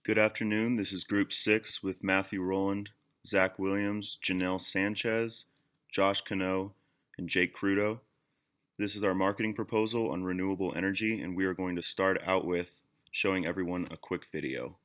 Good afternoon. This is Group 6 with Matthew Rowland, Zach Williams, Janelle Sanchez, Josh Cano, and Jake Crudo. This is our marketing proposal on renewable energy, and we are going to start out with showing everyone a quick video.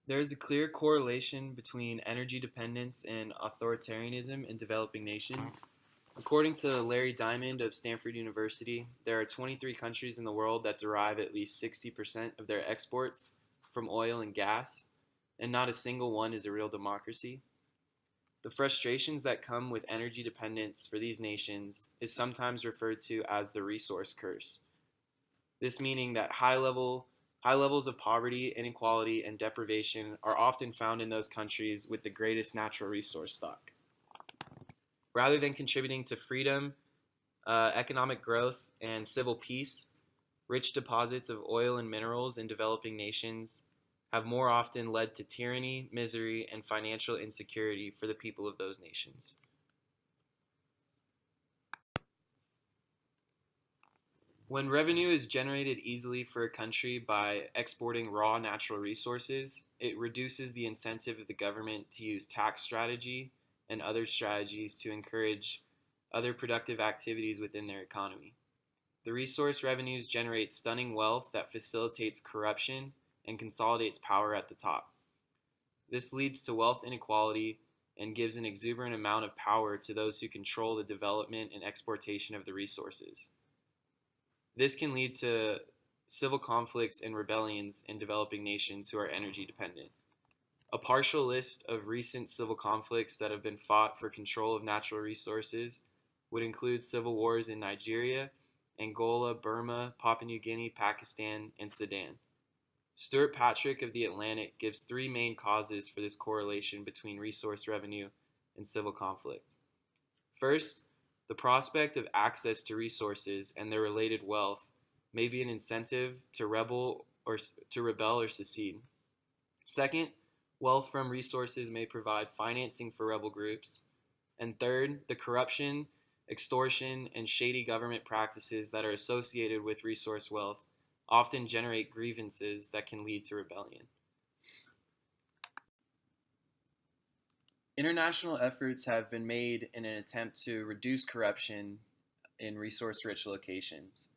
There is a clear correlation between energy dependence and authoritarianism in developing nations. According to Larry Diamond of Stanford University, there are 23 countries in the world that derive at least 60% of their exports from oil and gas, and not a single one is a real democracy. The frustrations that come with energy dependence for these nations is sometimes referred to as the resource curse. This meaning that high levels of poverty, inequality, and deprivation are often found in those countries with the greatest natural resource stock. Rather than contributing to freedom, economic growth, and civil peace, rich deposits of oil and minerals in developing nations have more often led to tyranny, misery, and financial insecurity for the people of those nations. When revenue is generated easily for a country by exporting raw natural resources, it reduces the incentive of the government to use tax strategy and other strategies to encourage other productive activities within their economy. The resource revenues generate stunning wealth that facilitates corruption and consolidates power at the top. This leads to wealth inequality and gives an exuberant amount of power to those who control the development and exportation of the resources. This can lead to civil conflicts and rebellions in developing nations who are energy dependent. A partial list of recent civil conflicts that have been fought for control of natural resources would include civil wars in Nigeria, Angola, Burma, Papua New Guinea, Pakistan, and Sudan. Stuart Patrick of The Atlantic gives three main causes for this correlation between resource revenue and civil conflict. First, the prospect of access to resources and their related wealth may be an incentive to rebel or secede. Second, wealth from resources may provide financing for rebel groups. And third, the corruption, extortion, and shady government practices that are associated with resource wealth often generate grievances that can lead to rebellion. International efforts have been made in an attempt to reduce corruption in resource-rich locations.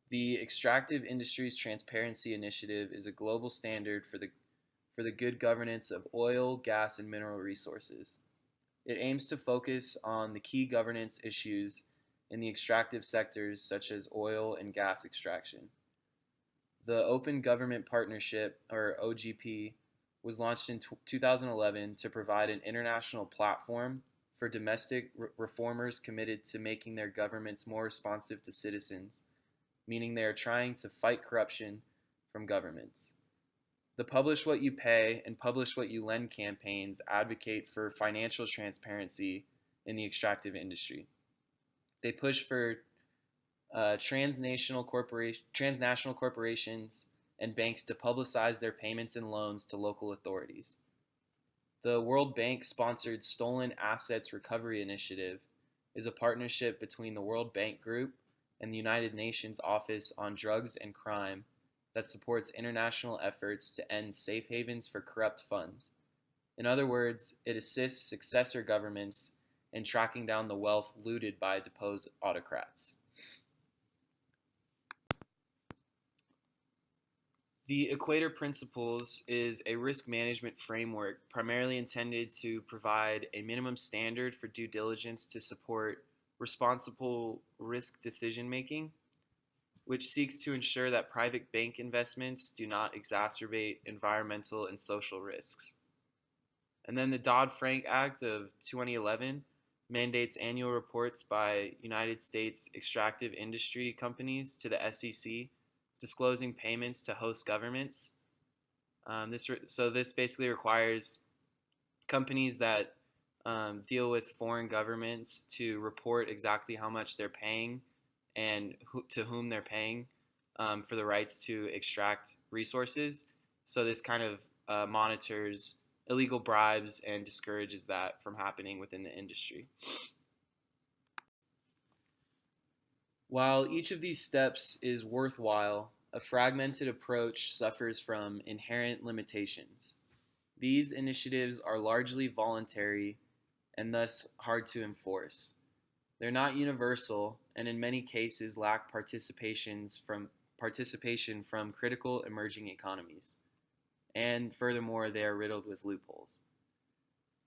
The Extractive Industries Transparency Initiative is a global standard for the good governance of oil, gas, and mineral resources. It aims to focus on the key governance issues in the extractive sectors such as oil and gas extraction. The Open Government Partnership, or OGP, was launched in 2011 to provide an international platform for domestic reformers committed to making their governments more responsive to citizens, meaning they are trying to fight corruption from governments. The Publish What You Pay and Publish What You Lend campaigns advocate for financial transparency in the extractive industry. They push for transnational corporations and banks to publicize their payments and loans to local authorities. The World Bank-sponsored Stolen Assets Recovery Initiative is a partnership between the World Bank Group and the United Nations Office on Drugs and Crime that supports international efforts to end safe havens for corrupt funds. In other words, it assists successor governments in tracking down the wealth looted by deposed autocrats. The Equator Principles is a risk management framework primarily intended to provide a minimum standard for due diligence to support responsible risk decision making, which seeks to ensure that private bank investments do not exacerbate environmental and social risks. And then the Dodd-Frank Act of 2011 mandates annual reports by United States extractive industry companies to the SEC, disclosing payments to host governments. This basically requires companies that deal with foreign governments to report exactly how much they're paying and to whom they're paying for the rights to extract resources. So this kind of monitors illegal bribes and discourages that from happening within the industry. While each of these steps is worthwhile, a fragmented approach suffers from inherent limitations. These initiatives are largely voluntary and thus hard to enforce. They're not universal and in many cases lack participation from critical emerging economies. And furthermore, they are riddled with loopholes.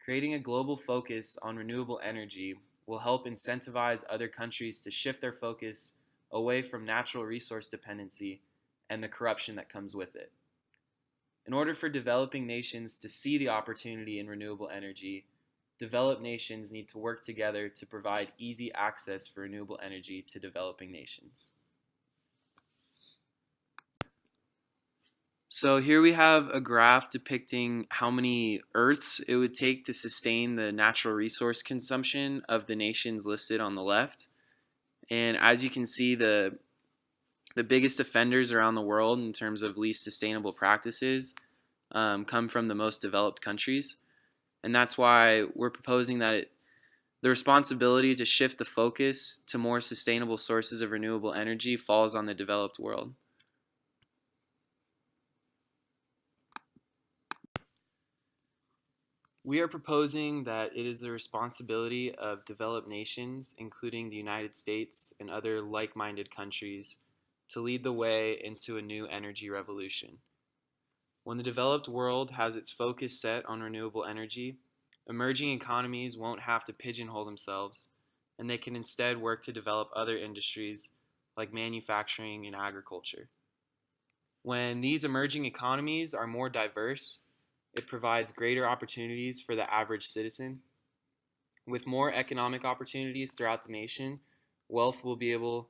Creating a global focus on renewable energy will help incentivize other countries to shift their focus away from natural resource dependency and the corruption that comes with it. In order for developing nations to see the opportunity in renewable energy, developed nations need to work together to provide easy access for renewable energy to developing nations. So here we have a graph depicting how many Earths it would take to sustain the natural resource consumption of the nations listed on the left. And as you can see, the biggest offenders around the world in terms of least sustainable practices come from the most developed countries. And that's why we're proposing that the responsibility to shift the focus to more sustainable sources of renewable energy falls on the developed world. We are proposing that it is the responsibility of developed nations, including the United States and other like-minded countries, to lead the way into a new energy revolution. When the developed world has its focus set on renewable energy, emerging economies won't have to pigeonhole themselves, and they can instead work to develop other industries like manufacturing and agriculture. When these emerging economies are more diverse, it provides greater opportunities for the average citizen. With more economic opportunities throughout the nation, wealth will be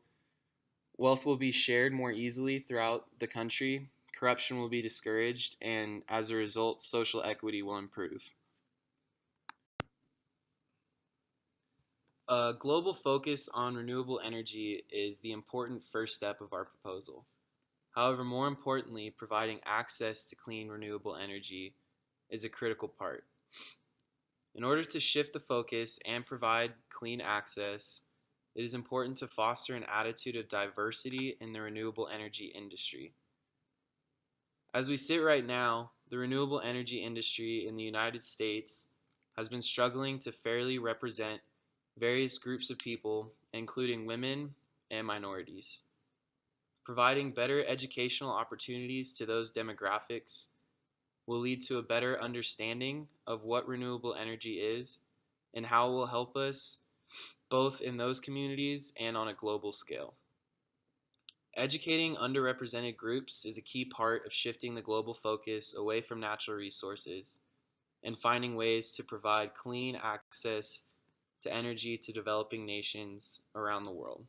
shared more easily throughout the country, corruption will be discouraged, and as a result, social equity will improve. A global focus on renewable energy is the important first step of our proposal. However, more importantly, providing access to clean renewable energy is a critical part. In order to shift the focus and provide clean access, it is important to foster an attitude of diversity in the renewable energy industry. As we sit right now, the renewable energy industry in the United States has been struggling to fairly represent various groups of people, including women and minorities. Providing better educational opportunities to those demographics will lead to a better understanding of what renewable energy is and how it will help us both in those communities and on a global scale. Educating underrepresented groups is a key part of shifting the global focus away from natural resources and finding ways to provide clean access to energy to developing nations around the world.